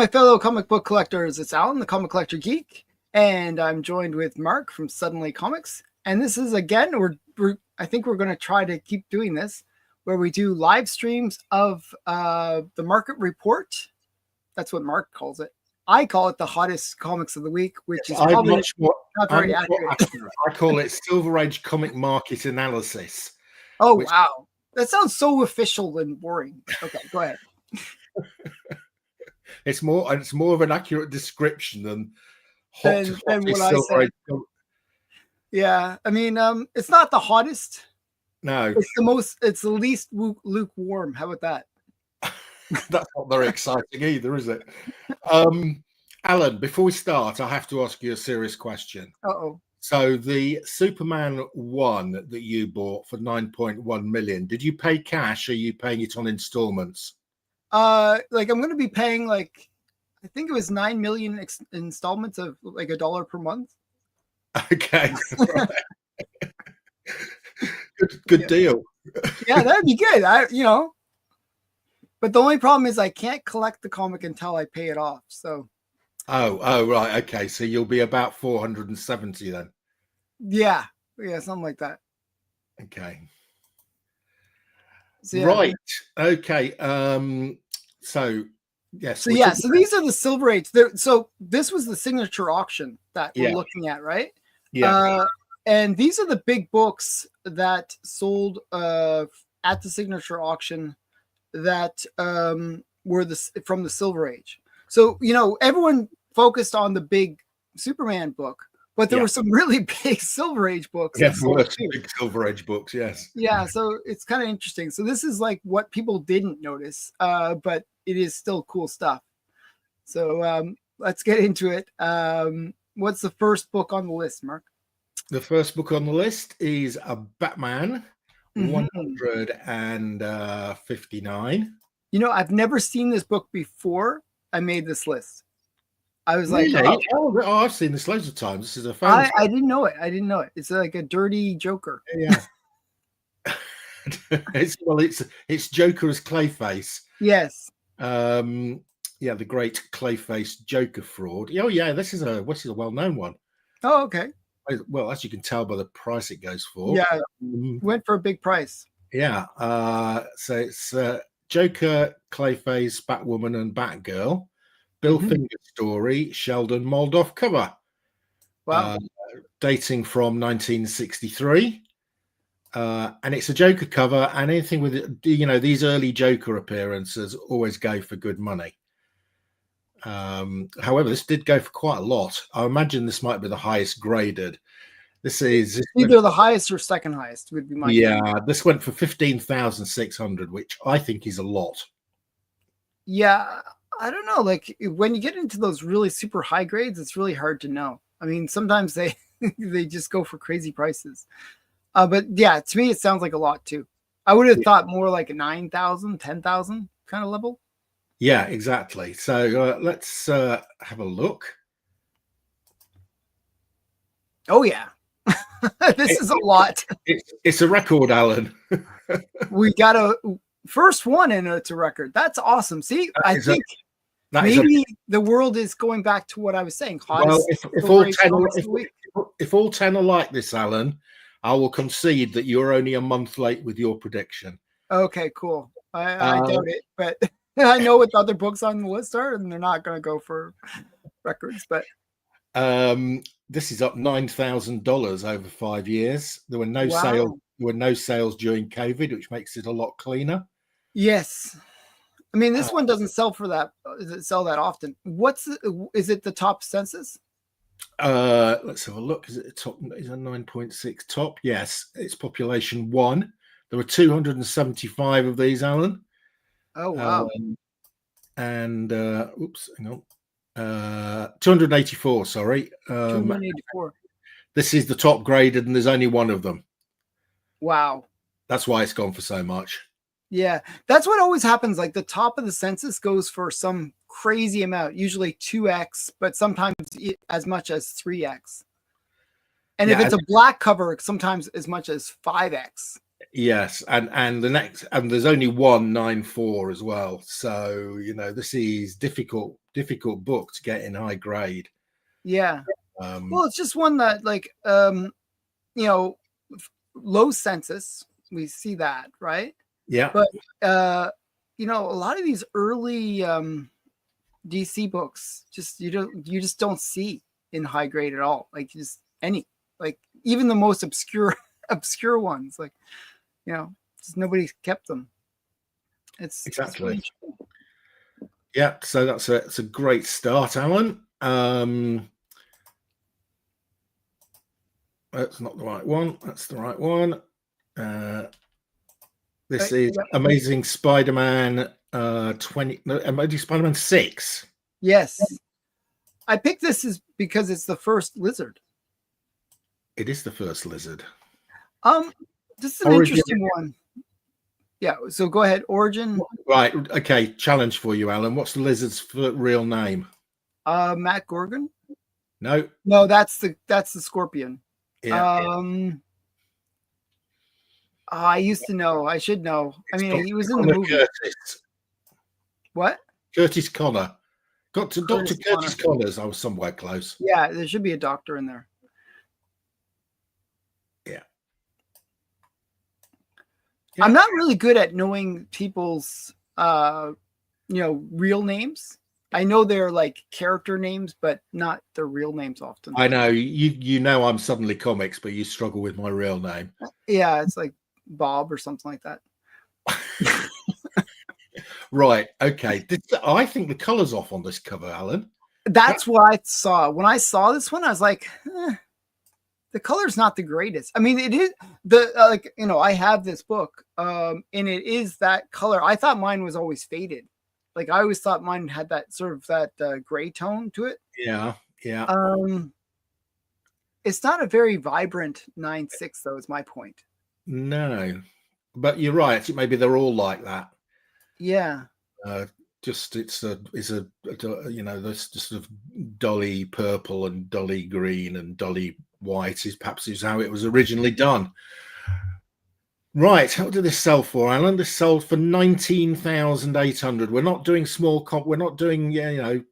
my fellow comic book collectors. It's Alan, the Comic Collector Geek, and I'm joined with Mark from Suddenly Comics. And this is, again, I think we're going to try to keep doing this, where we do live streams of the market report. That's what Mark calls it. I call it the hottest comics of the week, which is probably not very accurate. I call it Silver Age comic market analysis. Oh, wow. That sounds so official and boring. Okay, go ahead. It's more of an accurate description than what I said. Yeah, I mean, it's not the hottest. No, it's the least lukewarm. How about that? That's not very exciting either, is it? Alan, before we start, I have to ask you a serious question. Uh-oh. So the Superman 1 that you bought for 9.1 million, did you pay cash or are you paying it on installments? I'm going to be paying I think it was 9 million installments of $1 per month. Okay. Good deal. Yeah, that'd be good. But the only problem is I can't collect the comic until I pay it off. So. Oh, right. Okay. So you'll be about 470 then. Yeah, something like that. Okay. So, yeah. Right. Okay. So yes. So so these are the Silver Age. So this was the signature auction that we're looking at, right? Yeah. And these are the big books that sold at the signature auction that were from the Silver Age. So everyone focused on the big Superman book, but there were some really big Silver Age books. Yes, big Silver Age books. Yes. Yeah, so it's kind of interesting. So this is what people didn't notice, but it is still cool stuff. So let's get into it. What's the first book on the list, Mark? The first book on the list is a Batman 159. I've never seen this book before I made this list. I was really? I've seen this loads of times. This is a fan. I didn't know it. It's like a dirty Joker. Yeah. It's Joker as Clayface. Yes. The great Clayface Joker fraud. Oh yeah, this is a well-known one. Oh, okay. Well, as you can tell by the price it goes for. Yeah, went for a big price. Yeah. So it's Joker, Clayface, Batwoman, and Batgirl. Bill Finger story, Sheldon Moldoff cover. Wow. Dating from 1963. And it's a Joker cover, and anything with these early Joker appearances always go for good money. However, this did go for quite a lot. I imagine this might be the highest graded. This is either the highest or second highest would be my opinion. This went for 15,600, which I think is a lot. Yeah, I don't know. When you get into those really super high grades, it's really hard to know. I mean, sometimes they just go for crazy prices. But yeah, to me, it sounds like a lot too. I would have thought more like a 9,000, 10,000 kind of level. Yeah, exactly. So let's have a look. Oh yeah, this is a lot. It's a record, Alan. We got a first one, and it's a record. That's awesome. See, I think maybe the world is going back to what I was saying. Well, if all 10 are like this, Alan, I will concede that you're only a month late with your prediction. Okay, cool. I doubt it, but I know what the other books on the list are, and they're not going to go for records. But this is up $9,000 over 5 years. There were no sales. There were no sales during COVID, which makes it a lot cleaner. Yes, I mean this one doesn't sell for that. Does it sell that often? Is it the top census? Let's have a look. Is it the top? Is a 9.6 top? Yes, it's population 1. There were 275 of these, Alan. Oh wow! And oops, hang on. 284. Sorry, 284. This is the top graded, and there's only one of them. Wow. That's why it's gone for so much. Yeah, that's what always happens. Like the top of the census goes for some crazy amount, usually 2x, but sometimes as much as 3x. And if it's a black cover, sometimes as much as 5x. Yes, and the next, and there's only 194 as well. So this is difficult difficult book to get in high grade. Yeah. Um, Well, it's just one that like you know, low census, we see that, right? yeah, But you know, a lot of these early DC books you just don't see in high grade at all. Like just any, like even the most obscure obscure ones, like, you know, just nobody kept them. It's exactly. really Yeah, so that's a great start, Alan. That's not the right one. That's the right one. This is yep. Amazing Spider-Man 20, no, Amazing Spider-Man 6. Yes. I picked this is because it's the first Lizard. It is the first Lizard. This is an interesting one. Yeah, so go ahead. Origin. Right, okay, challenge for you, Alan. What's the Lizard's real name? Matt Gorgon? No. No, that's the Scorpion. Yeah. I used to know. I should know. I mean, Dr. he was in Connor the movie. Curtis. What? Curtis Connor. Got to Curtis Dr. Curtis Connors. I was somewhere close. Yeah, there should be a doctor in there. Yeah. I'm not really good at knowing people's real names. I know they're like character names, but not their real names often. I know you know I'm Suddenly Comics, but you struggle with my real name. Yeah, it's like Bob or something like that. Right. Okay. I think the color's off on this cover, Alan. That's what I saw. When I saw this one, I was like, the color's not the greatest. I mean, it is I have this book, and it is that color. I thought mine was always faded. Like I always thought mine had that sort of that gray tone to it. Yeah. Yeah. It's not a very vibrant 9/6 though, is my point. No, but you're right. Maybe they're all like that. Yeah. Just it's a this just sort of dolly purple and dolly green and dolly white is how it was originally done. Right, what did this sell for, Alan? This sold for 19,800. We're not doing small comp. We're not doing there's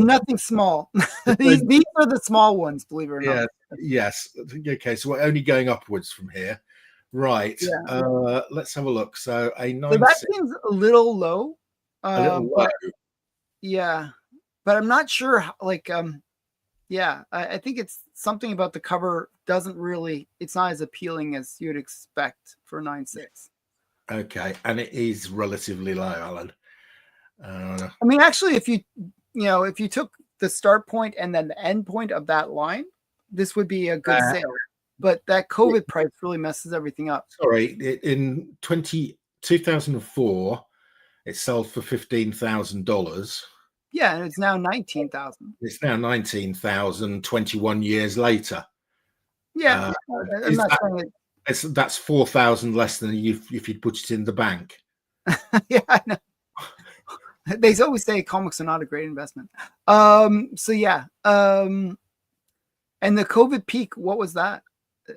nothing small. these are the small ones, believe it or not. Yes. Okay, so we're only going upwards from here. Right. Yeah. Let's have a look. So that seems a little low. A little low. Yeah, but I'm not sure. I think it's something about the cover it's not as appealing as you'd expect for 9/6. Okay, and it is relatively low, Alan. I mean, actually, if you took the start point and then the end point of that line, this would be a good sale. But that COVID price really messes everything up. Sorry, in 2004, it sold for $15,000. Yeah, and it's now 19,000. It's now 19,000 21 years later. Yeah, I'm not saying that's 4,000 less than if you'd put it in the bank. Yeah, I know. They always say comics are not a great investment. So yeah. And the COVID peak, what was that?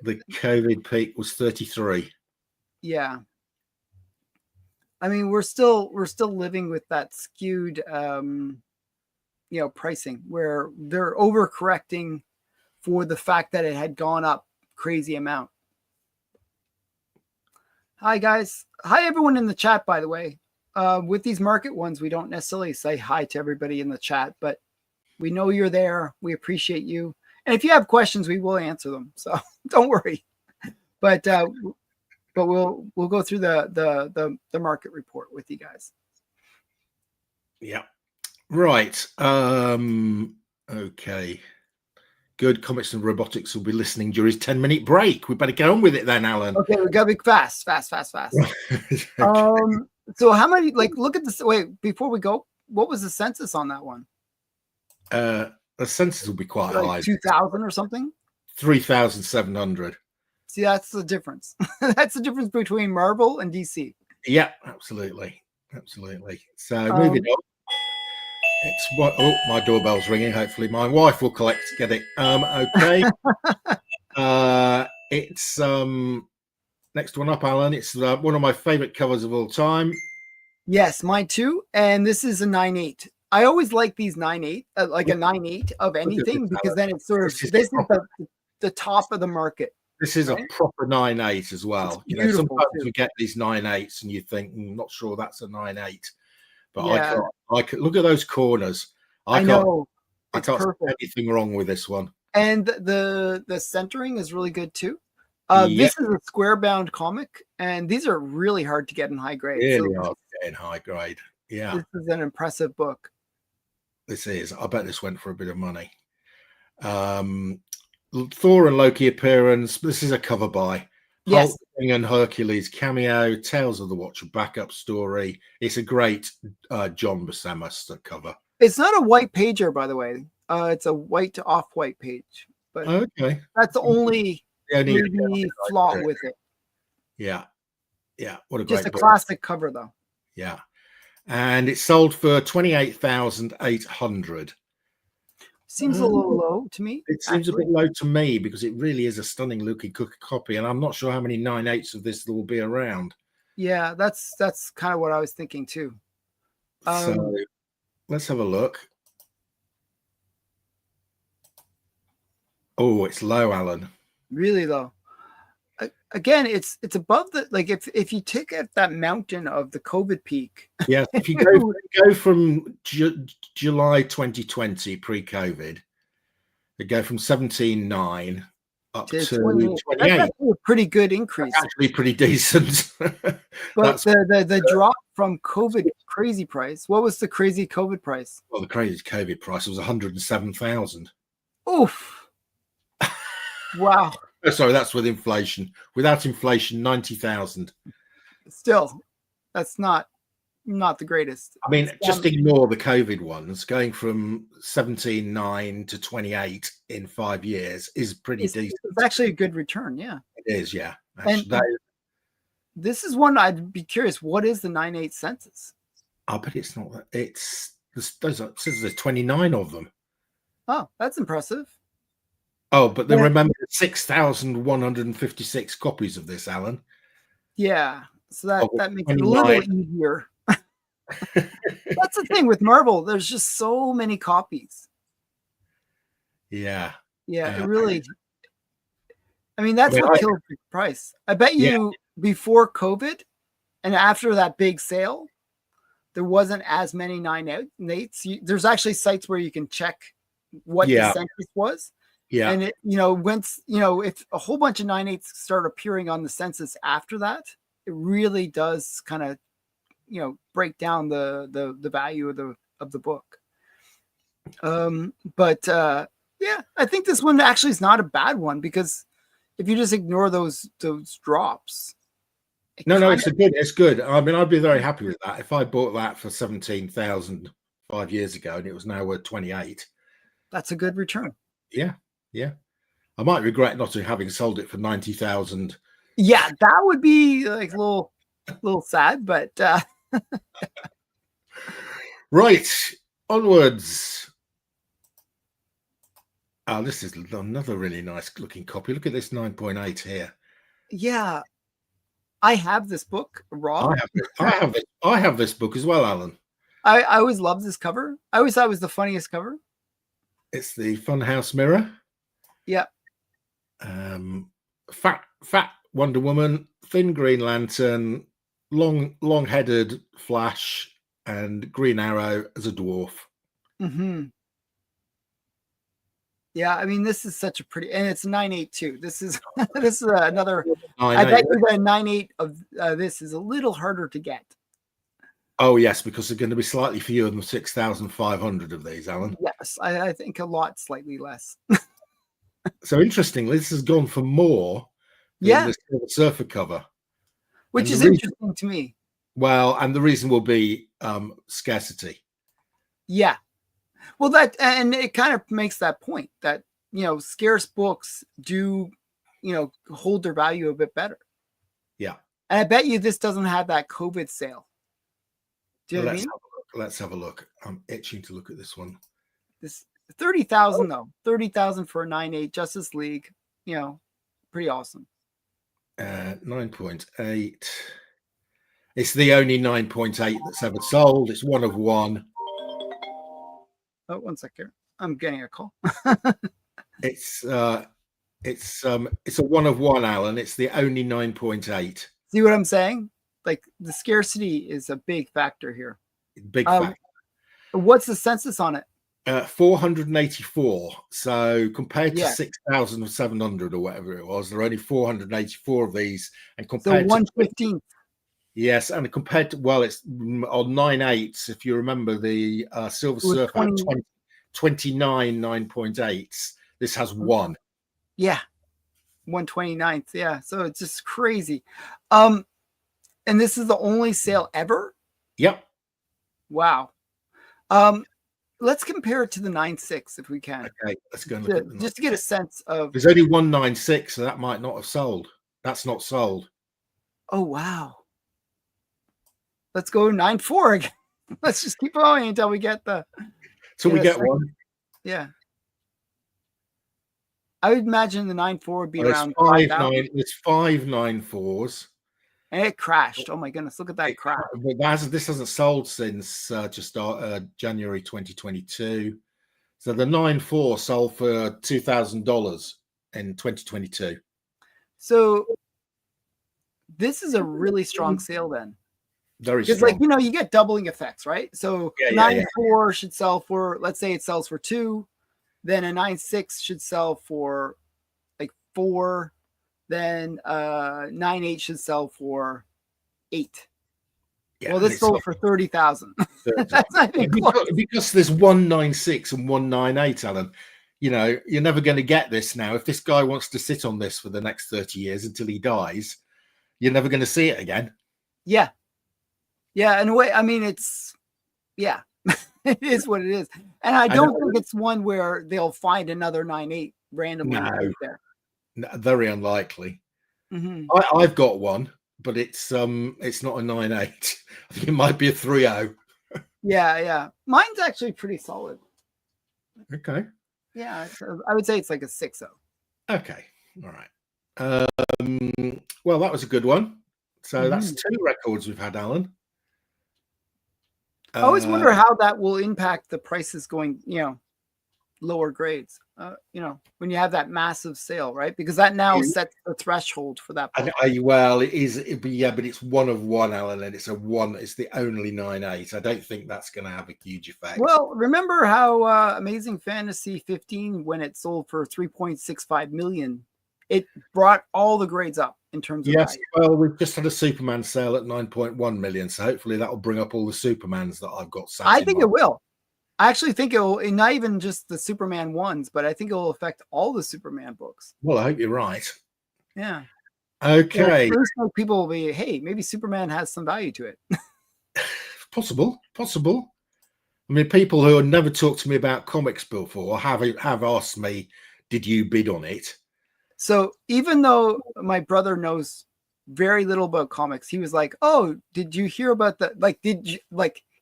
The COVID peak was 33. Yeah. I mean, we're still living with that skewed pricing where they're overcorrecting for the fact that it had gone up crazy amount. Hi guys. Hi everyone in the chat, by the way. With these market ones, we don't necessarily say hi to everybody in the chat, but we know you're there. We appreciate you. And if you have questions, we will answer them. So don't worry. But we'll go through the market report with you guys. Yeah. Right. Okay. Good. Comics and Robotics will be listening during his 10-minute break. We better get on with it then, Alan. Okay, we gotta be fast. Okay. So how many, look at this. Wait, before we go, what was the census on that one? The census will be quite high. 2,000 or something? 3,700. See, that's the difference. That's the difference between Marvel and DC. Yeah, absolutely. So moving on. It's what? Oh, my doorbell's ringing. Hopefully, my wife will get it. Okay. It's next one up, Alan. It's one of my favorite covers of all time. Yes, mine too. And this is a 9/8. I always like these 9.8, like a 9.8 of anything, because then it's sort of this is the top of the market. This is right? a proper 9.8 as well. It's beautiful, sometimes too. you get these 9.8s and you think, not sure that's a 9.8. But Yeah. I can't look at those corners. I know. I can't see anything wrong with this one. And the centering is really good too. Yep. This is a square bound comic, and these are really hard to get in high grade. Really hard to get in high grade. Yeah. This is an impressive book. This is. I bet this went for a bit of money. Thor and Loki appearance. This is a cover by. Yes. Hulk and Hercules cameo. Tales of the Watcher backup story. It's a great John Buscema cover. It's not a white pager, by the way. It's a white to off-white page. But okay, that's the only flaw with it. Yeah. What a just great a book. classic cover, though. Yeah, and it sold for 28,800. Seems a little low to me. It seems a bit low to me because it really is a stunning looking copy, and I'm not sure how many 9.8s of this there will be around. Yeah, that's kind of what I was thinking too. So let's have a look. Oh, it's low, Alan. Really low. Again, it's above the, like, if you take at that mountain of the COVID peak. Yeah, if you go from July 2020 pre-COVID, they go from 17.9 up to 28. That's a pretty good increase. That's actually pretty decent. But the drop from COVID crazy price. What was the crazy COVID price? Well, the crazy COVID price was 107,000. Oof. Wow. Oh, sorry, that's with inflation. Without inflation, 90,000. Still, that's not the greatest. I mean, just ignore the COVID ones. Going from 17.9 to 28 in 5 years is pretty decent. It's actually a good return. Yeah, it is. Yeah, actually, this is one I'd be curious. What is the 9.8 census? I bet it's not that. It's there's 29 of them. Oh, that's impressive. Oh, but then remember 6,156 copies of this, Alan. Yeah, so that makes it a little easier. That's the thing with Marvel. There's just so many copies. Yeah. It really. I mean, that's what killed the price. I bet you before COVID and after that big sale, there wasn't as many 9.8s. There's actually sites where you can check what the census was. Yeah. And once, if a whole bunch of 9.8s start appearing on the census after that, it really does kind of, break down the value of the book. I think this one actually is not a bad one, because if you just ignore those drops. It's good. I mean, I'd be very happy with that. If I bought that for 17,000 5 years ago and it was now worth 28. That's a good return. Yeah. I might regret not having sold it for 90,000. Yeah, that would be like a little sad, but right, onwards. Oh, this is another really nice looking copy. Look at this 9.8 here. Yeah, I have this book, Rob. I have this book as well, Alan. I always loved this cover. I always thought it was the funniest cover. It's the Funhouse Mirror. Yeah. Fat Wonder Woman, thin Green Lantern, long-headed Flash, and Green Arrow as a dwarf. Mm-hmm. Yeah, I mean, this is such a pretty, and it's 9.8 too. This is another. I bet you the 9.8 of this is a little harder to get. Oh yes, because they're going to be slightly fewer than 6,500 of these, Alan. Yes, I think a lot slightly less. So interestingly, this has gone for more than the Silver Surfer cover, which is interesting to me. Well, and the reason will be scarcity. Yeah. Well, and it kind of makes that point that, scarce books do, hold their value a bit better. Yeah. And I bet you this doesn't have that COVID sale. Do you know what I mean? Let's have a look. I'm itching to look at this one. This 30,000 though. 30,000 for a 9.8 Justice League. Pretty awesome. 9.8. It's the only 9.8 that's ever sold. It's one of one. Oh, 1 second. I'm getting a call. It's a one of one, Alan. It's the only 9.8. See what I'm saying? Like the scarcity is a big factor here. Big factor. What's the census on it? 484. So compared to Yeah. 6,700 or whatever it was, there are only 484 of these. And So compared to 1/15. yes, and compared to, well, it's on 9.8s. If you remember, the Silver Surfer had 29 9.8s. This has one. Yeah. 1/29th. Yeah. So it's just crazy. And this is the only sale ever? Yep. Wow. Let's compare it to the 9.6 if we can. Okay, let's go and look at the just to get a sense of. There's only 196, so that might not have sold. That's not sold. Oh wow. Let's go 9.4 again. Let's just keep going until we get the. So we get one. Yeah. I would imagine the 9.4 would be around 5.9. It's 5.94s. And it crashed. Oh my goodness! Look at that crash. But this hasn't sold since just January 2022. So the 9.4 sold for $2,000 in 2022. So this is a really strong sale then. Very strong. Because, like, you get doubling effects, right? So 9.4 should sell for, let's say it sells for 2, then a 9.6 should sell for like 4. Then 9.8 should sell for 8. Yeah, well, this sold for 30,000. Because there's 196 and 198, Alan. You're never going to get this now. If this guy wants to sit on this for the next 30 years until he dies, you're never going to see it again. Yeah. Yeah. In a way, I mean, it's, yeah, it is what it is. And I don't think it's one where they'll find another 9.8 randomly right there. Very unlikely. Mm-hmm. I've got one, but it's not a 9.8. I think it might be a 3.0. Yeah. Mine's actually pretty solid. Okay. Yeah, I would say it's like a 6.0. Okay. All right. Well, that was a good one. So that's 2 records we've had, Alan. I always wonder how that will impact the prices going, lower grades, when you have that massive sale, right? Because that now sets the threshold for that. Well, it is, but it's one of one, Alan, and it's the only 9.8. I don't think that's going to have a huge effect. Well, remember how Amazing Fantasy 15, when it sold for 3.65 million, it brought all the grades up in terms of value. Well, we've just had a Superman sale at 9.1 million, so hopefully that will bring up all the Supermans that I've got. I think it will. I actually think it will, not even just the Superman ones, but I think it will affect all the Superman books. Well, I hope you're right. Yeah. Okay. People will be, hey, maybe Superman has some value to it. Possible. I mean, people who have never talked to me about comics before have asked me, did you bid on it? So even though my brother knows very little about comics, he was like, oh, did you hear about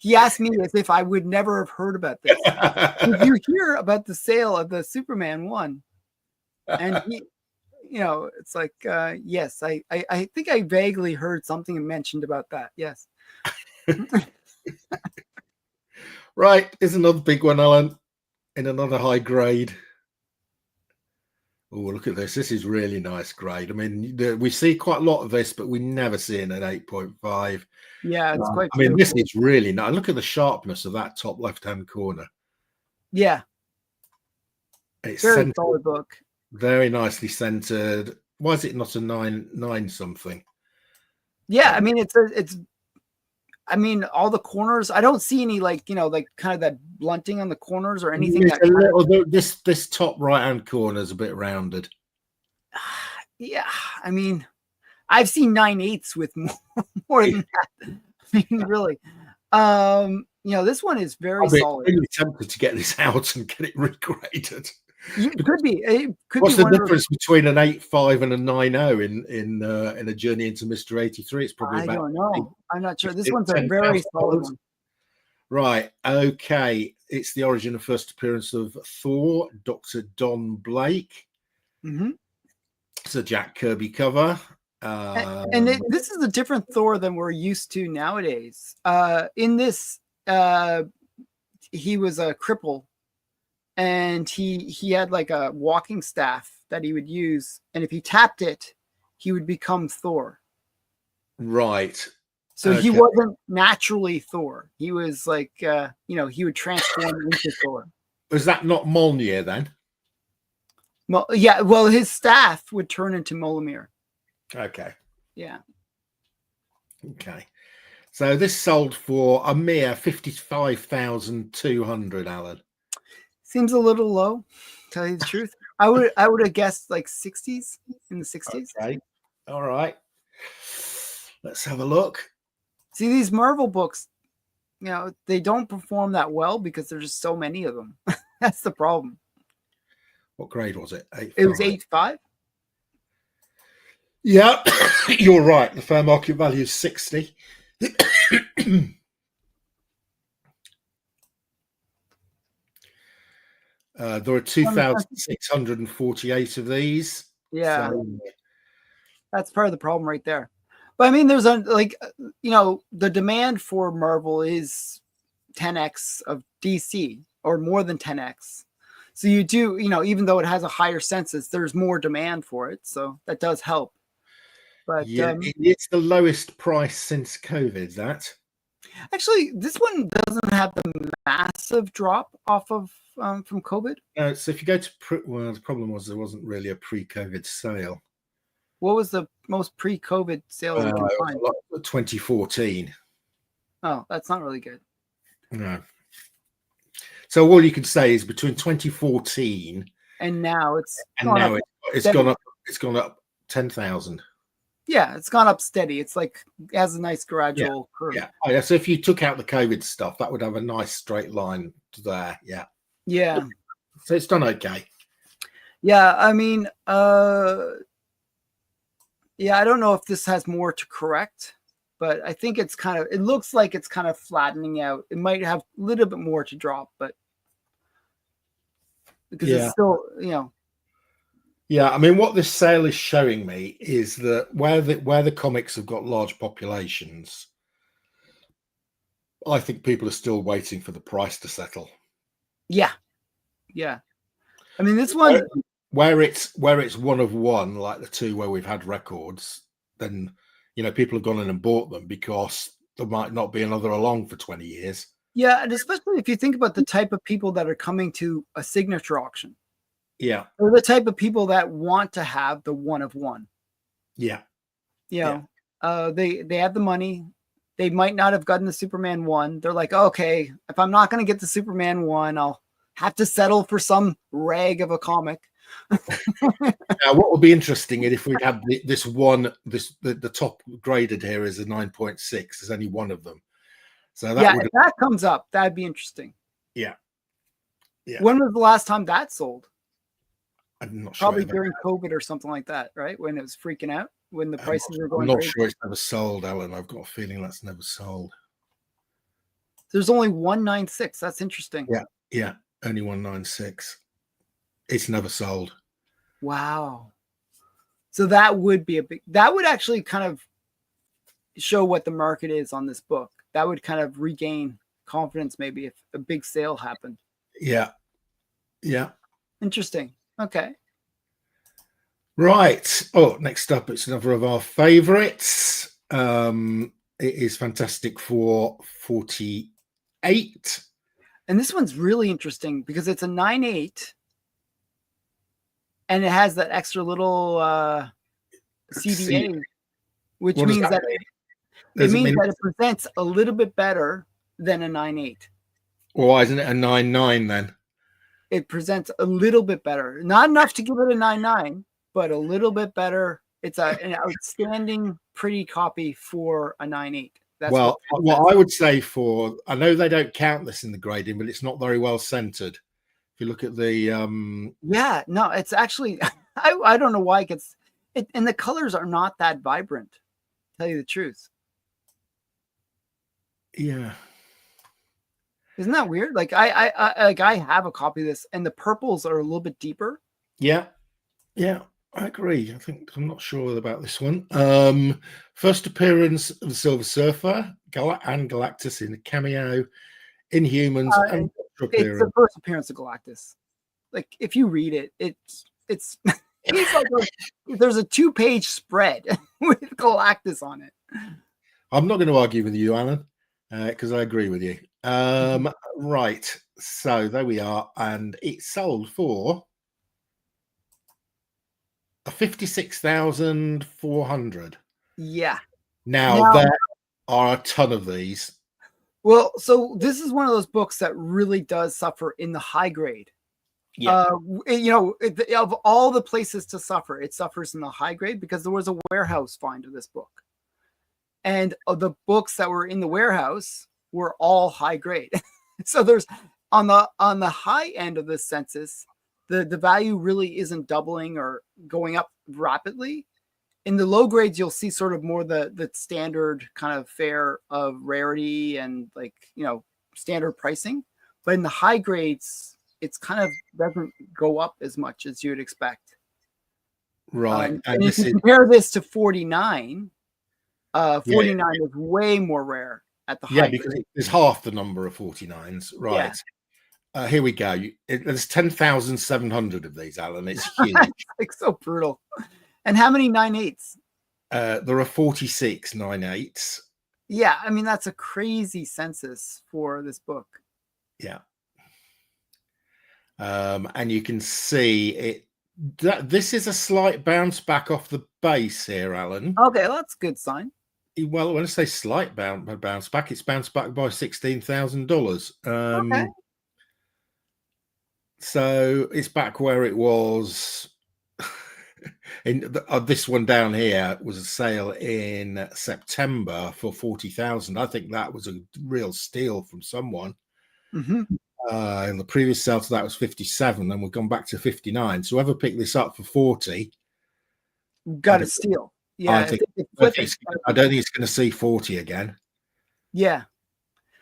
he asked me as if I would never have heard about this. Did you hear about the sale of the Superman one? And he, it's like, yes, I think I vaguely heard something mentioned about that. Yes. Right. Here's another big one, Alan, in another high grade. Oh, look at this. This is really nice grade. I mean, we see quite a lot of this, but we never see it at 8.5. Yeah, it's quite I mean, this is really nice. Look at the sharpness of that top left-hand corner. Yeah. It's very solid book. Very nicely centered. Why is it not a 9 something? Yeah, I mean, I mean, all the corners, I don't see any kind of that blunting on the corners or anything. This top right-hand corner is a bit rounded. Yeah, I mean, I've seen 9.8s with more than that. I mean, really. This one is very solid. I'm really tempted to get this out and get it regraded. It could be. What's the difference between an 8.5 and a 9.0 in a Journey into Mr. 83? It's probably about. I don't know. I'm not sure. This one's a very solid one. Right. Okay. It's the origin and first appearance of Thor, Dr. Don Blake. Mm-hmm. It's a Jack Kirby cover. This is a different Thor than we're used to nowadays. In this, he was a cripple and he had like a walking staff that he would use, and if he tapped it, he would become Thor. Right. So he Okay. wasn't naturally Thor. He was like, he would transform into Thor. Was that not Mjolnir then? Yeah, well, his staff would turn into Mjolnir. Okay. Yeah. Okay. So this sold for a mere 55,200, Alan. Seems a little low, to tell you the truth. I would have guessed like 60s, in the 60s. Okay. All right. Let's have a look. See, these Marvel books, they don't perform that well because there's just so many of them. That's the problem. What grade was it? 8.5. It was 8.5. Yeah, you're right. The fair market value is 60. There are 2,648 of these. Yeah. So, that's part of the problem right there. But I mean, there's the demand for Marvel is 10x of DC, or more than 10x. So you do, even though it has a higher census, there's more demand for it. So that does help. But yeah, it's the lowest price since COVID. That actually, this one doesn't have the massive drop off of from COVID. So if you go to the problem was there wasn't really a pre-COVID sale. What was the most pre-COVID sale you can find? 2014. Oh, that's not really good. No. So all you can say is between 2014 and now it's gone up. It's gone up 10,000. Yeah, it's gone up steady. It's like it has a nice gradual curve. Yeah. So if you took out the COVID stuff, that would have a nice straight line to there. Yeah. Yeah. So it's done okay. Yeah, I mean, I don't know if this has more to correct, but I think it looks like it's kind of flattening out. It might have a little bit more to drop, but because it's still, Yeah, I mean, what this sale is showing me is that where the comics have got large populations, I think people are still waiting for the price to settle. Yeah. I mean, this one where it's one of one, like the two where we've had records, then people have gone in and bought them because there might not be another along for 20 years. Yeah, and especially if you think about the type of people that are coming to a signature auction. Yeah. They're the type of people that want to have the one of one. Yeah. They have the money. They might not have gotten the Superman 1. They're like, okay, if I'm not going to get the Superman 1, I'll have to settle for some rag of a comic. Now, what would be interesting is if we'd had the top graded here is a 9.6. There's only one of them. So if that comes up, that'd be interesting. Yeah. When was the last time that sold? I'm not sure. Probably during COVID or something like that, right? When it was freaking out, when the prices were going. I'm not sure it's never sold, Alan. I've got a feeling that's never sold. There's only 196. That's interesting. Yeah, only 196. It's never sold. Wow. So that would be that would actually kind of show what the market is on this book. That would kind of regain confidence maybe if a big sale happened. Yeah. Interesting. Okay. Right. Oh, next up, it's another of our favorites. It is Fantastic Four 48. And this one's really interesting because it's a 9.8. And it has that extra little CDA, which means that it presents a little bit better than a 9.8. Well, why isn't it a 9.9 then? It presents a little bit better. Not enough to give it a 9.9, but a little bit better. It's an outstanding, pretty copy for a 9.8. Well, what I would say I know they don't count this in the grading, but it's not very well centered. If you look at the it's actually I don't know why it gets it, and the colors are not that vibrant, to tell you the truth. Yeah. Isn't that weird? Like I have a copy of this and the purples are a little bit deeper. Yeah, I agree. I'm not sure about this one. First appearance of the Silver Surfer and Galactus in a cameo, Inhumans, and it's the first appearance of Galactus. like if you read it, it's it's like there's a 2-page spread with Galactus on it. I'm not going to argue with you, Alan, because I agree with you. Right, so there we are, and it sold for 56,400. Yeah. Now there are a ton of these. Well, so this is one of those books that really does suffer in the high grade. Yeah. Of all the places to suffer, it suffers in the high grade because there was a warehouse find of this book. And the books that were in the warehouse were all high grade. So there's on the high end of this census, the value really isn't doubling or going up rapidly. In the low grades, you'll see sort of more the standard kind of fare of rarity and like, standard pricing. But in the high grades, it's kind of doesn't go up as much as you'd expect. Right. And if you compare this to 49, 49 is way more rare at the high grade. Because there's half the number of 49s. Right. Yeah. Here we go. There's 10,700 of these, Alan. It's huge. It's like so brutal. And how many 9/8s? There are 46 9/8s. Yeah, I mean, that's a crazy census for this book. Yeah. And you can see it. This is a slight bounce back off the base here, Alan. Okay, well, that's a good sign. Well, when I say slight bounce back, it's bounced back by $16,000. Okay. So it's back where it was. This one down here was a sale in September for 40,000. I think that was a real steal from someone. Mm-hmm. And the previous sale to that was 57, and we've gone back to 59. So whoever picked this up for 40, got a steal. Yeah, I don't think it's going to see 40 again. Yeah.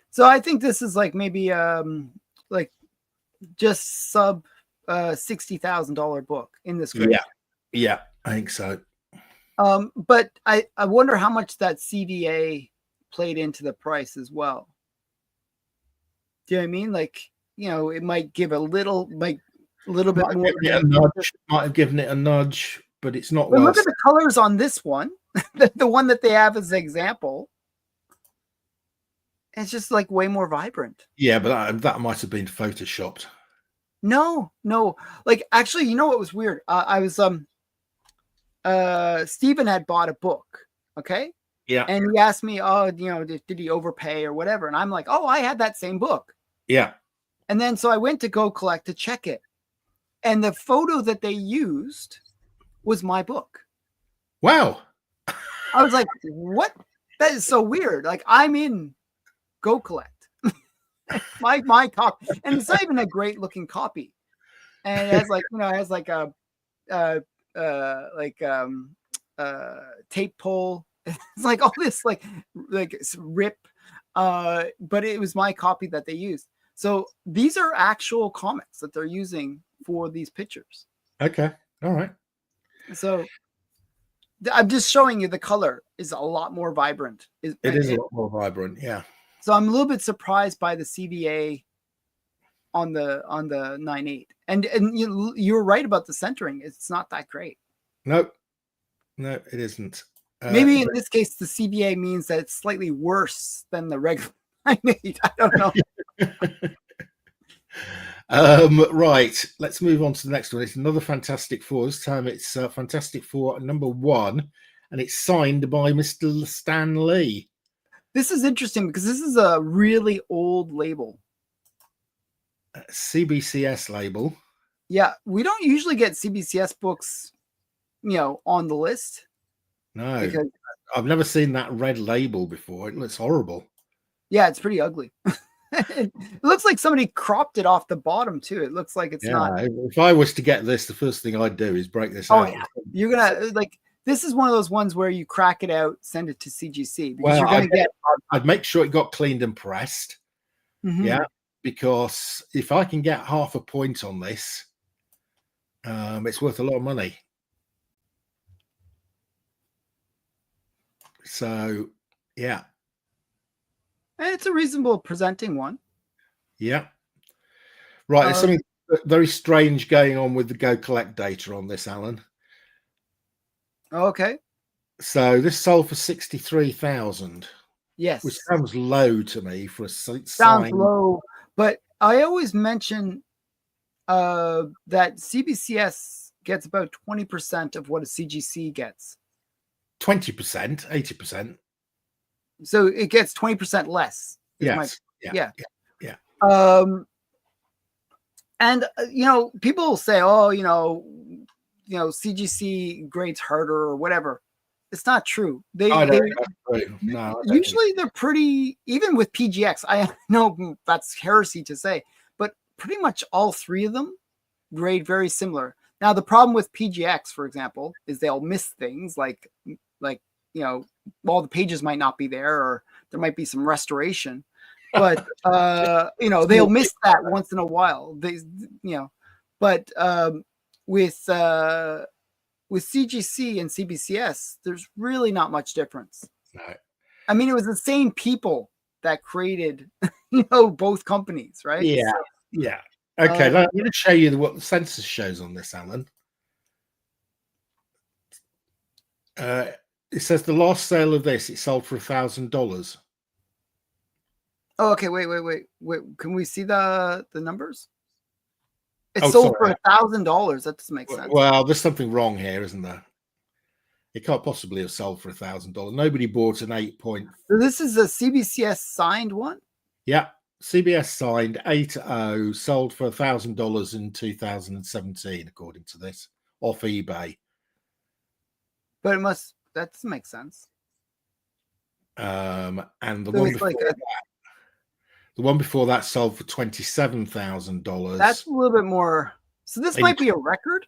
So I think this is like maybe like just sub $60,000 book in this grade. Yeah, I think so. But I wonder how much that CVA played into the price as well. Do you know what I mean? Like, it might give a little bit more. Might have given it a nudge, but it's not. But look at the colors on this one, the one that they have as an example. It's just like way more vibrant. Yeah, but that might have been photoshopped. No. Like, actually, you know what was weird? I was Stephen had bought a book. Okay. Yeah. And he asked me, did he overpay or whatever? And I'm like, oh, I had that same book. Yeah. And then so I went to Go Collect to check it. And the photo that they used was my book. Wow. I was like, what? That is so weird. Like, I'm in Go Collect. my copy. And it's not even a great looking copy. And it has like, tape pull. It's like all this like rip. But it was my copy that they used. So these are actual comics that they're using for these pictures. Okay. All right. So I'm just showing you the color is a lot more vibrant. It is a lot more vibrant. Yeah. So I'm a little bit surprised by the CVA on the 9/8. And you're right about the centering. It's not that great. No, it isn't. Maybe in this case, the CVA means that it's slightly worse than the regular 9/8. I don't know. Right, let's move on to the next one. It's another Fantastic Four. This time it's Fantastic Four #1, and it's signed by Mr. Stan Lee. This is interesting because this is a really old label. CBCS label. Yeah, we don't usually get CBCS books, on the list. No, because I've never seen that red label before. It looks horrible. Yeah, it's pretty ugly. It looks like somebody cropped it off the bottom too. It looks like it's not. If I was to get this, the first thing I'd do is break this out. Yeah. You're gonna this is one of those ones where you crack it out, send it to CGC because you're gonna I'd make sure it got cleaned and pressed. Mm-hmm. Yeah, because if I can get half a point on this, it's worth a lot of money. So, yeah. It's a reasonable presenting one. Yeah. Right. There's something very strange going on with the Go Collect data on this, Alan. Okay. So this sold for 63,000. Yes. Which sounds low to me for a Sounds signed. low, but I always mention that CBCS gets about 20% of what a CGC gets. 20%, 80%. So it gets 20% less. Yes. Yeah. And people will say, oh, CGC grades harder or whatever. It's not true. Usually they're pretty, even with PGX. I know that's heresy to say, but pretty much all three of them grade very similar. Now the problem with PGX, for example, is they'll miss things like all the pages might not be there, or there might be some restoration, but they'll miss that once in a while. But with CGC and CBCS, there's really not much difference. Right. I mean, it was the same people that created, both companies, right? Yeah. So, yeah. Okay, let me show you what the census shows on this, Alan. It says the last sale of this, it sold for $1,000. Oh, okay. Wait. Can we see the numbers? It sold for $1,000. That doesn't make sense. Well, there's something wrong here, isn't there? It can't possibly have sold for $1,000. Nobody bought an 8 point. So this is a CBCS signed one? Yeah. CBS signed 8.0, sold for $1,000 in 2017, according to this, off eBay. But that doesn't make sense. And the one before the one before that sold for $27,000. That's a little bit more. So this might be a record.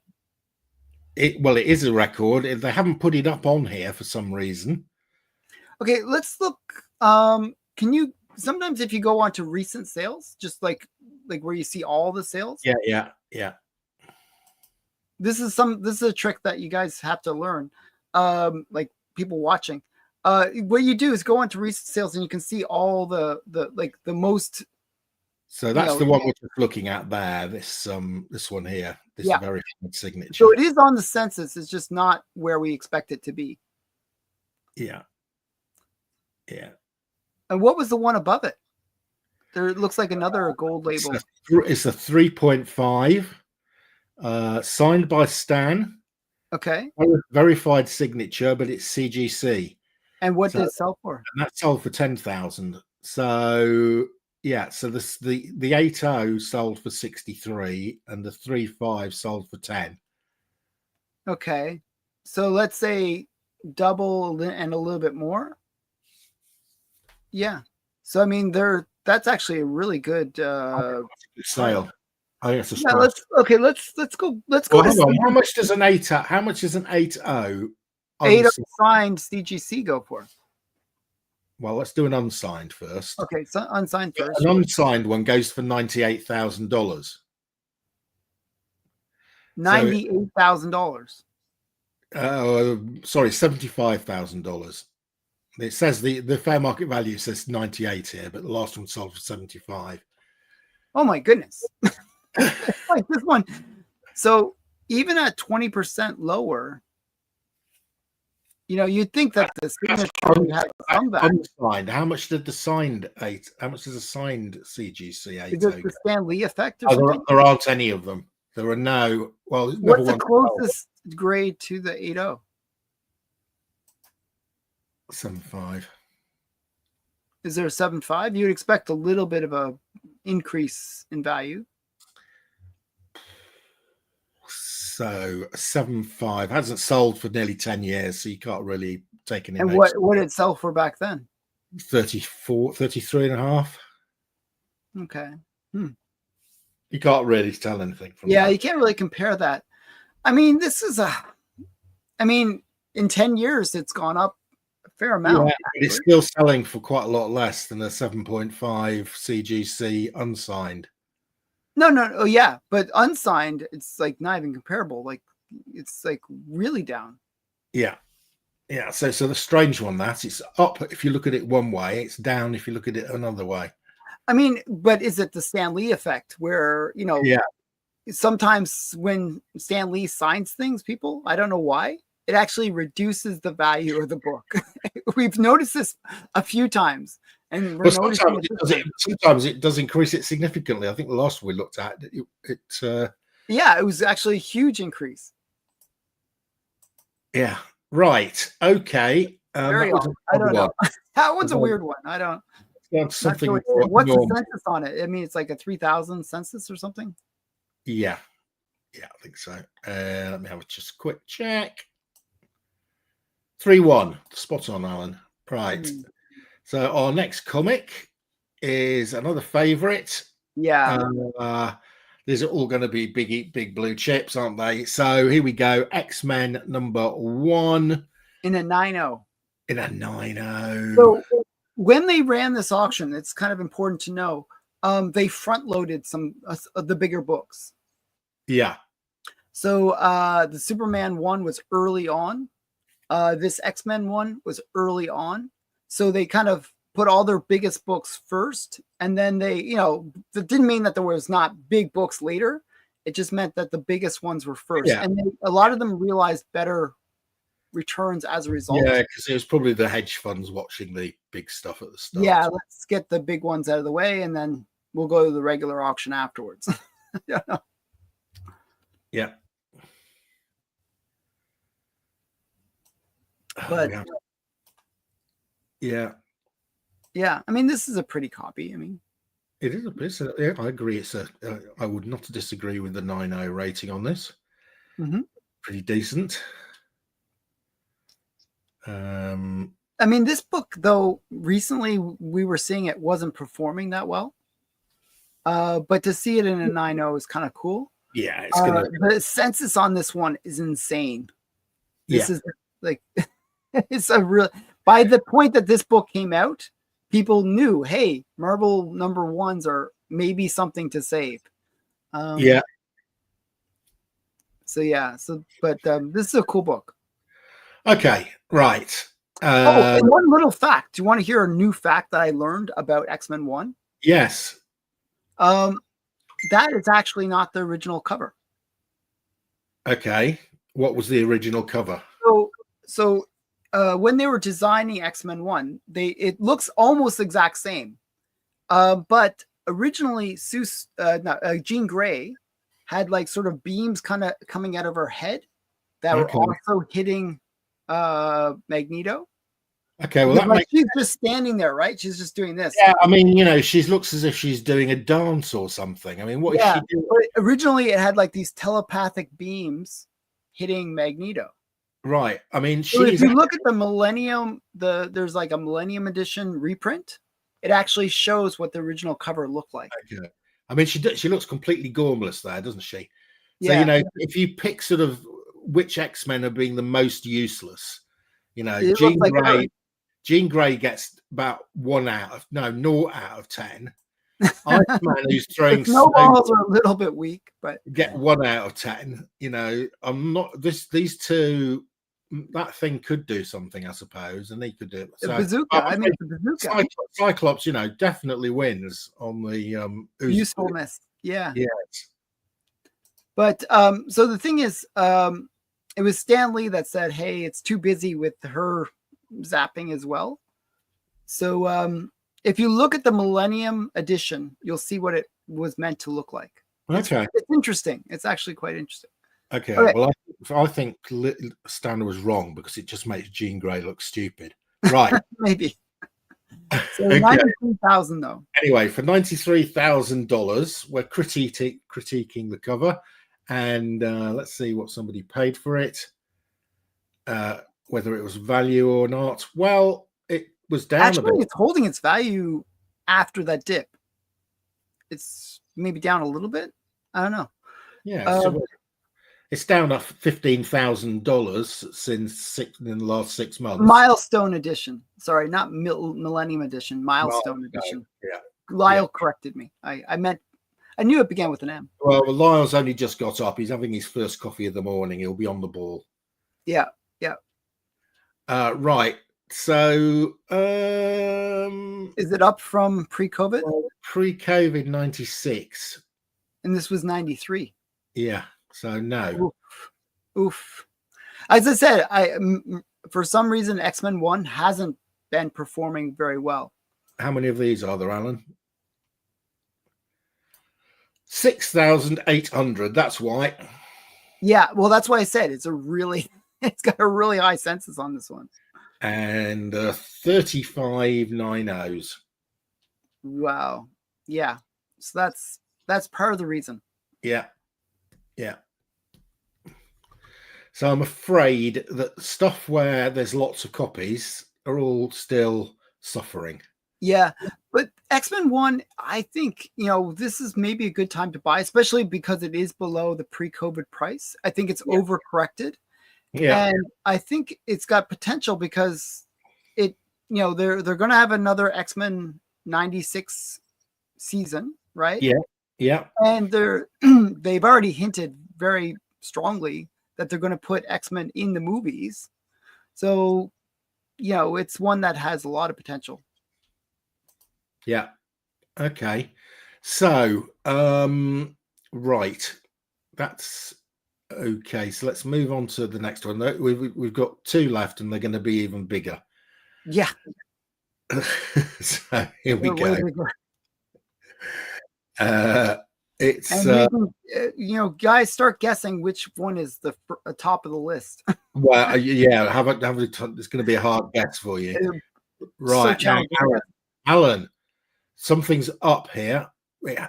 It is a record. They haven't put it up on here for some reason. Okay, let's look. Can you sometimes if you go on to recent sales, just like where you see all the sales? Yeah. This is a trick that you guys have to learn. Like people watching. What you do is go on to recent sales and you can see all the most. So that's the one we're just looking at there. This one here. This verified signature. So it is on the census. It's just not where we expect it to be. Yeah. And what was the one above it? There looks like another gold label. It's a 3.5, signed by Stan. Okay. Verified signature, but it's CGC. And what did it sell for? And that sold for 10,000. So yeah, so the 8.0 sold for 63, and the 3.5 sold for 10. Okay, so let's say double and a little bit more. Yeah, so I mean, that's actually a really good sale. I guess let's go. Well, hang on. How much does an 8.0? How much is an 8.0? 8.0 signed CGC go for? Well, let's do an unsigned first. Okay, so unsigned first. An unsigned one goes for $98,000. $98,000. Sorry, $75,000. It says the fair market value says 98 here, but the last one sold for 75. Oh my goodness! Like this one. So even at 20% lower. You'd think that the signature would have some value. Unsigned. How much did the signed 8? How much is a signed CGC 8? Is it the Stan Lee effect? There aren't any of them. There are no. Well, what's the closest grade to the 8.0? 7.5. Is there a 7.5? You'd expect a little bit of a increase in value. So 7.5 hasn't sold for nearly 10 years, so you can't really take any. And what did it sell for back then? 33 and a half. Okay. You can't really tell anything from that. You You can't really compare that. I mean, in 10 years, it's gone up a fair amount. Yeah, it's still selling for quite a lot less than a 7.5 CGC unsigned. No. Oh, yeah. But unsigned, it's like not even comparable. Like it's like really down. Yeah. So the strange one, it's up if you look at it one way, it's down if you look at it another way. I mean, but is it the Stan Lee effect where, Yeah. sometimes when Stan Lee signs things, people, I don't know why, it actually reduces the value of the book. We've noticed this a few times, and we're noticing sometimes it does increase it significantly. I think the last one we looked at, yeah, it was actually a huge increase. Yeah. Right. Okay. Very odd. I don't know. That one's a weird one. I don't. Something. What's the census on it? I mean, it's like a 3,000 census or something. Yeah. Yeah, I think so. Let me have just a quick check. 3-1. Spot on, Alan. Right. So our next comic is another favorite. Yeah. These are all going to be big blue chips, aren't they? So here we go. X-Men #1 in a 9.0. In a 9.0. So when they ran this auction, it's kind of important to know. They front loaded some of the bigger books. Yeah. So the Superman one was early on. This X-Men one was early on. So they kind of put all their biggest books first, and then they, that didn't mean that there was not big books later. It just meant that the biggest ones were first. Yeah. And a lot of them realized better returns as a result. Yeah, because it was probably the hedge funds watching the big stuff at the start. Yeah, let's get the big ones out of the way, and then we'll go to the regular auction afterwards. Yeah. But yeah. I mean, this is a pretty copy. I mean, it is. Yeah, I agree. I would not disagree with the 9.0 rating on this. Pretty decent. I mean, this book, though, recently we were seeing it wasn't performing that well. But to see it in a 9.0 is kind of cool. Yeah, it's gonna. The census on this one is insane. This is like, it's a real. By the point that this book came out, people knew, hey, Marvel #1s are maybe something to save. Yeah. So but this is a cool book. Okay, right. And one little fact. Do you want to hear a new fact that I learned about X-Men 1? Yes. That is actually not the original cover. Okay. What was the original cover? So when they were designing X-Men 1, it looks almost exact same. But originally Jean Grey had like sort of beams kind of coming out of her head that were also hitting Magneto. Okay, well, she's just standing there, right? She's just doing this. Yeah, I mean, she looks as if she's doing a dance or something. I mean, what is she doing? But originally, it had like these telepathic beams hitting Magneto. Right. I mean, so if you look at the Millennium, there's like a Millennium Edition reprint. It actually shows what the original cover looked like. Okay. I mean, she looks completely gormless there, doesn't she? Yeah. So, if you pick sort of which X-Men are being the most useless, Jean Grey gets about 0 out of 10. Iceman, who's throwing snowballs are a little bit weak, but get 1 out of 10. I'm not these two. That thing could do something, I suppose, and he could do it. So, bazooka. The bazooka. Cyclops, definitely wins on the usefulness. Yeah. Yes. But so the thing is, it was Stan Lee that said, "Hey, it's too busy with her zapping as well." So if you look at the Millennium Edition, you'll see what it was meant to look like. Okay. It's interesting. It's actually quite interesting. Okay. Well, I think Stan was wrong because it just makes Jean Grey look stupid. Right. Maybe. So $93,000 though. Anyway, for $93,000, we're critiquing the cover, and let's see what somebody paid for it. Whether it was value or not. Well, it was down a bit. It's holding its value after that dip. It's maybe down a little bit. I don't know. Yeah. It's down up $15,000 in the last 6 months. Milestone Edition. Sorry, not Millennium Edition. Milestone Edition. Yeah. Lyle corrected me. I knew it began with an M. Well, Lyle's only just got up. He's having his first coffee of the morning. He'll be on the ball. Yeah. Right. So, is it up from pre-COVID? Pre-COVID 96. And this was 93. Yeah. So no. Oof. As I said, for some reason X-Men 1 hasn't been performing very well. How many of these are there, Alan? 6,800. That's why. Yeah, well, that's why I said it's got a really high census on this one. And 35.90s. Wow. Yeah. So that's part of the reason. Yeah. Yeah. So I'm afraid that stuff where there's lots of copies are all still suffering. Yeah, but X-Men 1, I think, this is maybe a good time to buy, especially because it is below the pre-COVID price. I think it's overcorrected. Yeah. And I think it's got potential because they're going to have another X-Men 96 season, right? Yeah. Yeah. And they've already hinted very strongly that they're going to put X-Men in the movies. So, it's one that has a lot of potential. Yeah. Okay. So, right. That's okay. So let's move on to the next one. We've got two left, and they're going to be even bigger. Yeah. So here we go. It's guys start guessing which one is the top of the list. Well, yeah. It's going to be a hard guess for you, right? So now, Alan, something's up here.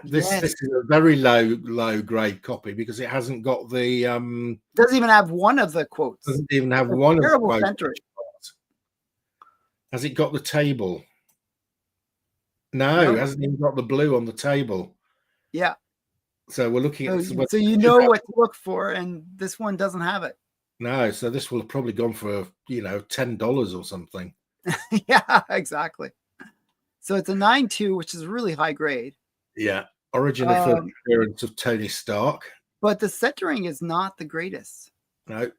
This is a very low grade copy because it hasn't got the doesn't even have one of the quotes. Doesn't even have one of the quotes. Century. Has it got the table? No, it hasn't even got the blue on the table. Yeah. So we're looking at so you know what to look for, and this one doesn't have it. No, so this will have probably gone for $10 or something. Yeah, exactly. So it's a 9.2, which is really high grade. Yeah. Origin of the appearance of Tony Stark. But the centering is not the greatest. No.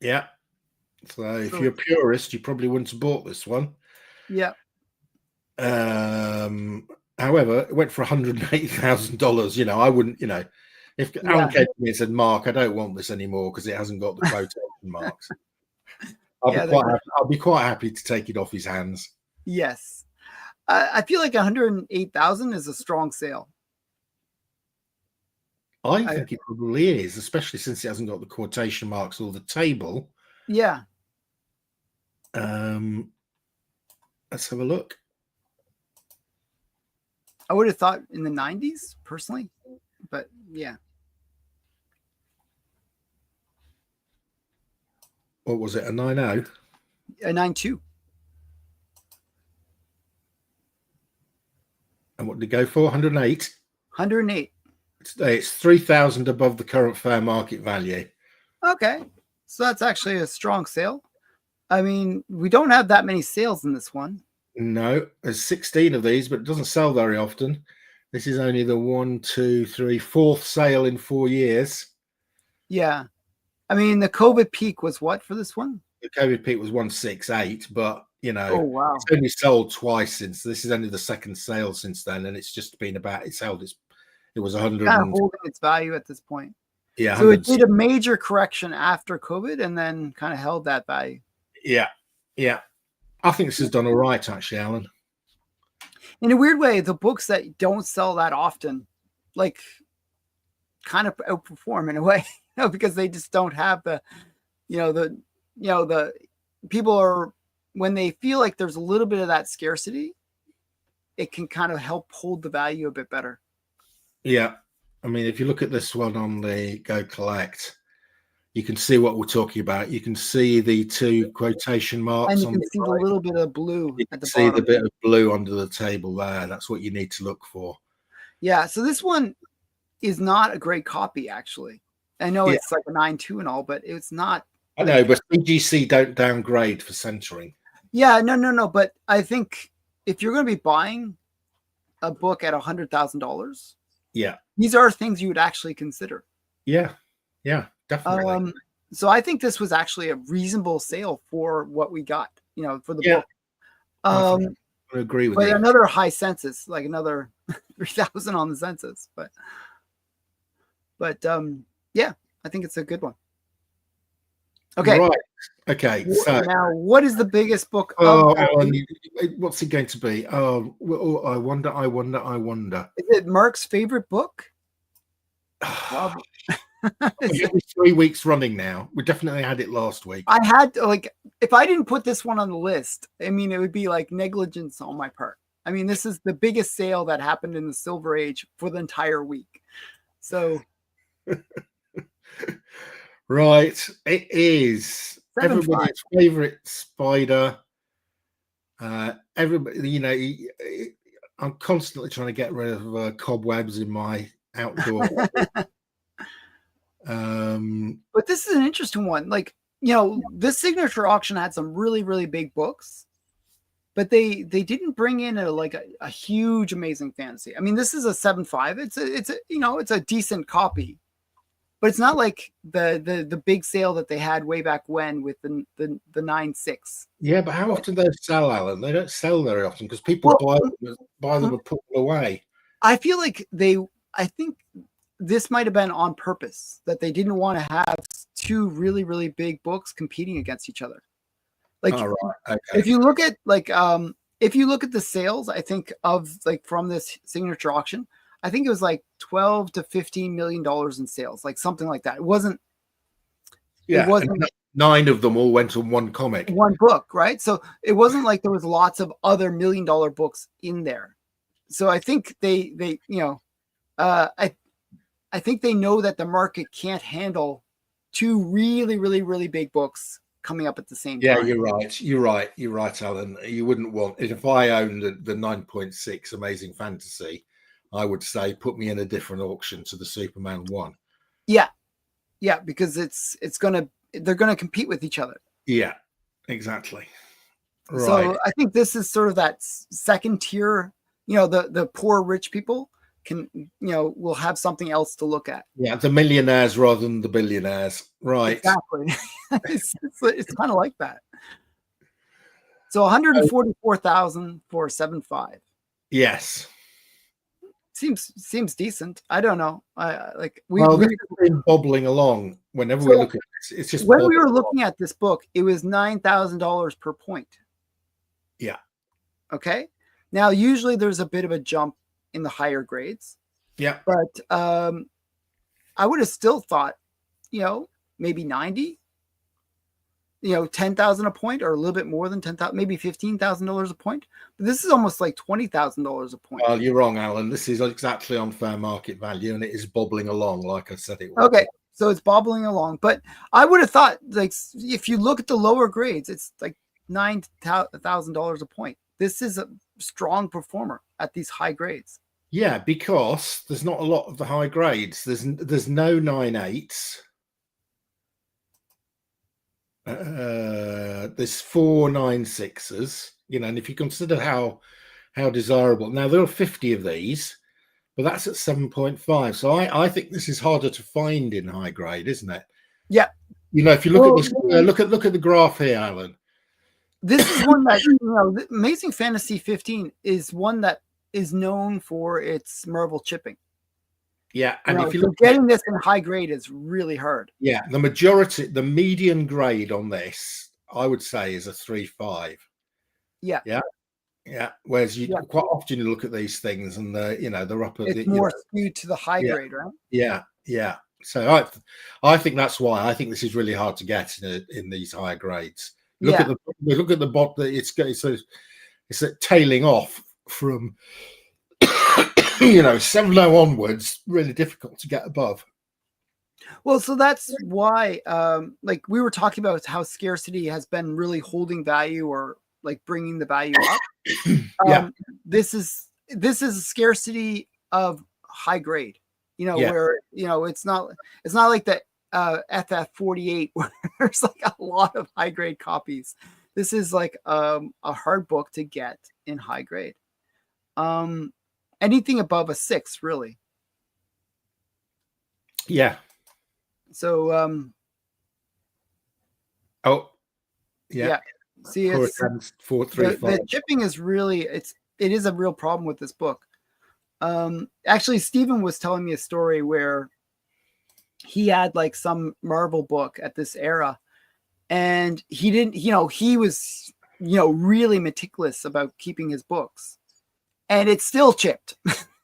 Yeah. So if you're a purist, you probably wouldn't have bought this one. Yeah. However, it went for $180,000. I wouldn't, if Alan came to me and said, Mark, I don't want this anymore because it hasn't got the quotation marks. I'll be quite happy to take it off his hands. Yes. I feel like 108,000 is a strong sale. I think it probably is, especially since it hasn't got the quotation marks or the table. Yeah. Let's have a look. I would have thought in the 90s, personally, but yeah. What was it? A 9.0? A 9.2. And what did it go for? 108? 108. It's 3,000 above the current fair market value. Okay. So that's actually a strong sale. I mean, we don't have that many sales in this one. No, there's 16 of these, but it doesn't sell very often. This is only the fourth sale in 4 years. Yeah. I mean, the COVID peak was what for this one? The COVID peak was 168, but oh, wow. It's only sold twice since. This is only the second sale since then, and it's just been about. It was 100. Kind of holding its value at this point. Yeah. So it did a major correction after COVID, and then kind of held that value. Yeah. Yeah. I think this has done all right, actually, Alan. In a weird way, the books that don't sell that often, kind of outperform in a way, because they just don't have the people are, when they feel like there's a little bit of that scarcity, it can kind of help hold the value a bit better. Yeah. I mean, if you look at this one on the Go Collect, you can see what we're talking about. You can see the two quotation marks. And you can see the little bit of blue at the bottom. The bit of blue under the table there. That's what you need to look for. Yeah. So this one is not a great copy, actually. I know it's like a 9.2 and all, but it's not. I know, but CGC don't downgrade for centering. Yeah, no. But I think if you're going to be buying a book at $100,000, these are things you would actually consider. Yeah, definitely. So I think this was actually a reasonable sale for what we got, for the book. I agree with you. But another high census, like another 3,000 on the census, but yeah, I think it's a good one. Okay. Right. Okay. So now, what is the biggest book? Alan, what's it going to be? Oh, I wonder. Is it Mark's favorite book? It was 3 weeks running now. We definitely had it last week. I had to, like, if I didn't put this one on the list, I mean, it would be like negligence on my part. I mean, this is the biggest sale that happened in the Silver Age for the entire week. So, right, it is everybody's favorite spider. Everybody, I'm constantly trying to get rid of cobwebs in my outdoor. But this is an interesting one. Like, this signature auction had some really, really big books, but they didn't bring in a huge amazing fantasy. I mean, this is a 7.5. It's a decent copy, but it's not like the big sale that they had way back when with the 9.6. Yeah, but how often do they sell, Alan? They don't sell very often because people buy them and put them away. I feel like I think this might have been on purpose, that they didn't want to have two really, really big books competing against each other. Like, okay. if you look at the sales, I think from this signature auction, I think it was like $12 to $15 million in sales, like something like that. It wasn't 9 of them all went on one comic, one book, right? So it wasn't like there was lots of other $1 million books in there. So I think I think they know that the market can't handle two really, really, really big books coming up at the same time. Yeah, you're right, Alan. You wouldn't want it. If I owned the 9.6 Amazing Fantasy, I would say put me in a different auction to the Superman one. Yeah, because they're gonna compete with each other. Yeah, exactly. Right. So I think this is sort of that second tier. The poor rich people will have something else to look at. Yeah, the millionaires rather than the billionaires. Right. Exactly. it's kind of like that. So 144,000 for 7.5. Yes. Seems decent. I don't know. We've been bobbling along whenever we look at it. It's just when we were looking at this book, it was $9,000 per point. Yeah. Okay. Now, usually there's a bit of a jump in the higher grades. Yeah. But I would have still thought, maybe 90, 10,000 a point, or a little bit more than 10,000, maybe $15,000 a point. But this is almost like $20,000 a point. Well, you're wrong, Alan. This is exactly on fair market value, and it is bobbling along, like I said it was. Okay. So it's bobbling along. But I would have thought, like, if you look at the lower grades, it's like $9,000 a point. This is a strong performer at these high grades. Yeah, because there's not a lot of the high grades. There's no 9.8s. There's 4 9.6s. And if you consider how desirable, now there are 50 of these, but that's at 7.5. So I think this is harder to find in high grade, isn't it? Yeah. If you look at this, look at the graph here, Alan. This is one that Amazing Fantasy 15 is one that is known for its Marvel chipping. Yeah, and if you look, getting this in high grade is really hard. Yeah, the median grade on this, I would say, is a 3.5. Yeah. Whereas quite often you look at these things and they're up at it's more skewed to the high grade, right? Yeah. So I think that's why I think this is really hard to get in these higher grades. Look at the bottom. It's tailing off from 7.0 onwards. Really difficult to get above. Well, so that's why, we were talking about how scarcity has been really holding value, or like bringing the value up. This is a scarcity of high grade. Where it's not like the FF48 where there's like a lot of high grade copies. This is like a hard book to get in high grade. Anything above a 6, really. Yeah. So yeah. See, it's 4, 3, 5. The chipping is really it is a real problem with this book. Actually, Steven was telling me a story where he had like some Marvel book at this era, and he didn't, he was, really meticulous about keeping his books, and it still chipped.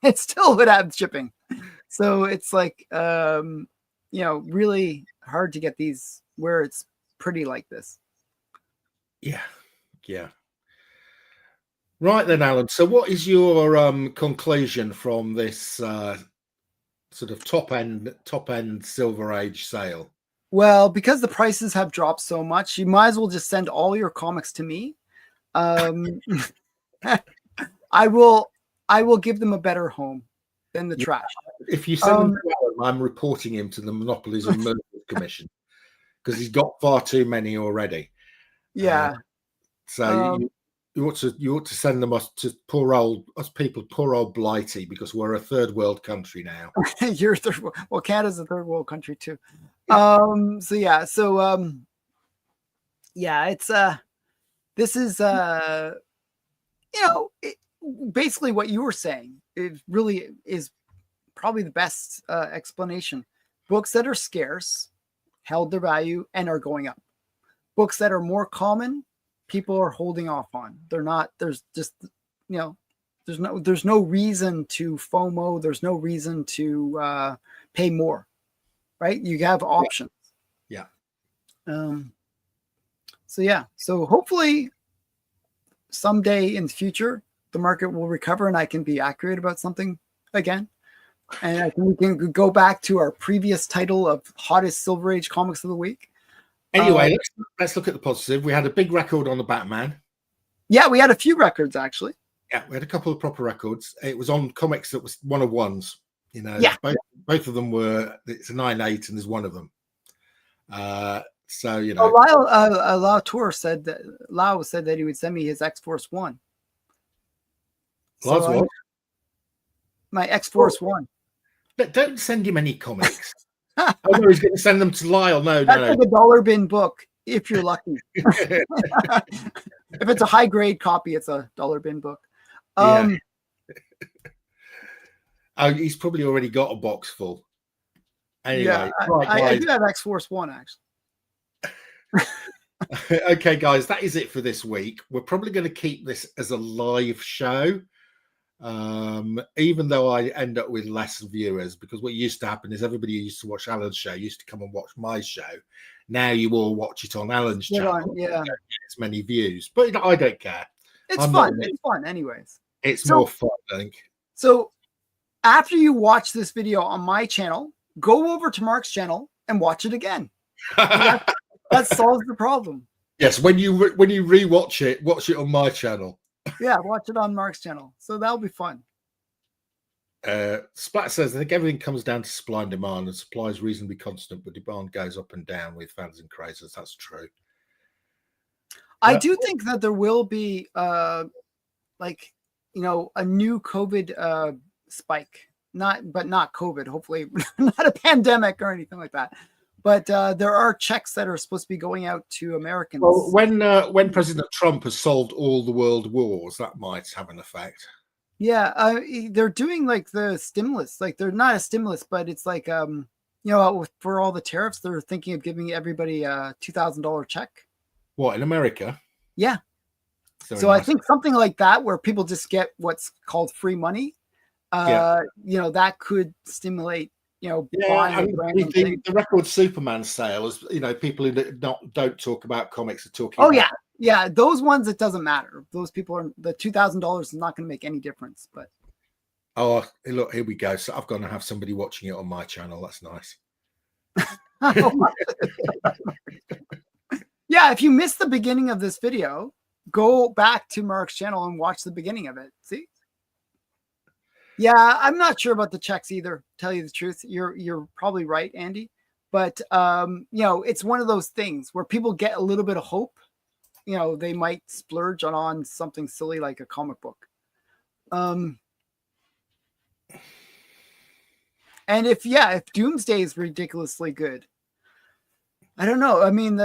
It still would have chipping. So it's like, really hard to get these where it's pretty like this. Yeah. Right then, Alan. So, what is your conclusion from this sort of top end Silver Age sale? Well, because the prices have dropped so much, you might as well just send all your comics to me. I will give them a better home than the trash. If you send them to Alan, I'm reporting him to the Monopolies and Mergers Commission because he's got far too many already. Yeah. So you ought to send them to poor old Blighty, because we're a third world country now. You're third. Well, Canada's a third world country too. It's this is basically what you were saying. It really is probably the best explanation. Books that are scarce held their value and are going up. Books that are more common, people are holding off on. They're not. There's just there's no reason to FOMO. There's no reason to pay more, right? You have options. Yeah. So hopefully someday in the future, the market will recover and I can be accurate about something again. And I think we can go back to our previous title of hottest Silver Age comics of the week. Anyway, let's look at the positive. We had a big record on the Batman. Yeah, we had a few records actually. Yeah, we had a couple of proper records. It was on comics that was one of ones. Yeah. Both of them were. It's a 9/8, and there's one of them. Lau said that he would send me his X-Force 1. What? My X-Force 1. But don't send him any comics. Oh no, he's going to send them to Lyle. No, That's like a dollar bin book if you're lucky. If it's a high grade copy, it's a dollar bin book. Yeah. Oh, he's probably already got a box full. Anyway, yeah, I do have X-Force 1 actually. Okay, guys, that is it for this week. We're probably going to keep this as a live show, even though I end up with less viewers, because what used to happen is everybody who used to watch Alan's show used to come and watch my show. Now you all watch it on Alan's channel. Yeah, don't get as many views, but I don't care. It's fun. It's fun, anyways. It's more fun, I think. So, after you watch this video on my channel, go over to Mark's channel and watch it again. That solves the problem. Yes, when you rewatch it, watch it on my channel. Yeah, watch it on Mark's channel. So that'll be fun. Splat says, I think everything comes down to supply and demand, and supply is reasonably constant, but demand goes up and down with fans and creators. That's true. I do think that there will be a new COVID spike. Not COVID, hopefully not a pandemic or anything like that. But there are checks that are supposed to be going out to Americans. Well, when President Trump has solved all the world wars, that might have an effect. Yeah, they're doing like the stimulus. Like they're not a stimulus, but it's like for all the tariffs, they're thinking of giving everybody a $2,000 check. What, in America? Yeah. So nice. I think something like that, where people just get what's called free money. That could stimulate. The record Superman sales, people who don't talk about comics are talking. Oh, yeah, those ones, it doesn't matter. Those people are, the $2,000 is not going to make any difference. But look, here we go. So I've got to have somebody watching it on my channel. That's nice. Yeah, if you missed the beginning of this video, go back to Mark's channel and watch the beginning of it. See? Yeah, I'm not sure about the checks either. Tell you the truth, you're probably right, Andy. But it's one of those things where people get a little bit of hope. They might splurge on something silly like a comic book. And if Doomsday is ridiculously good, I don't know. I mean,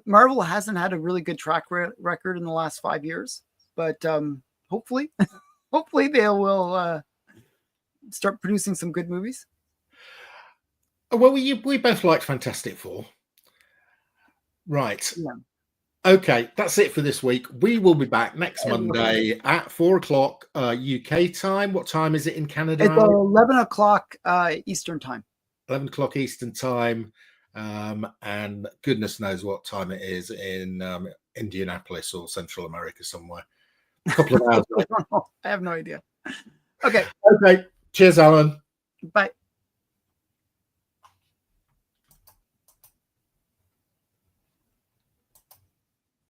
Marvel hasn't had a really good track record in the last 5 years, but hopefully. hopefully they will start producing some good movies. Well, we both liked Fantastic Four. Right. Yeah. Okay, that's it for this week. We will be back next Monday at 4:00 UK time. What time is it in Canada? It's 11 o'clock Eastern time. 11 o'clock Eastern time. And goodness knows what time it is in Indianapolis or Central America somewhere. A couple of hours. I have no idea. Okay. Okay. Cheers, Alan. Bye.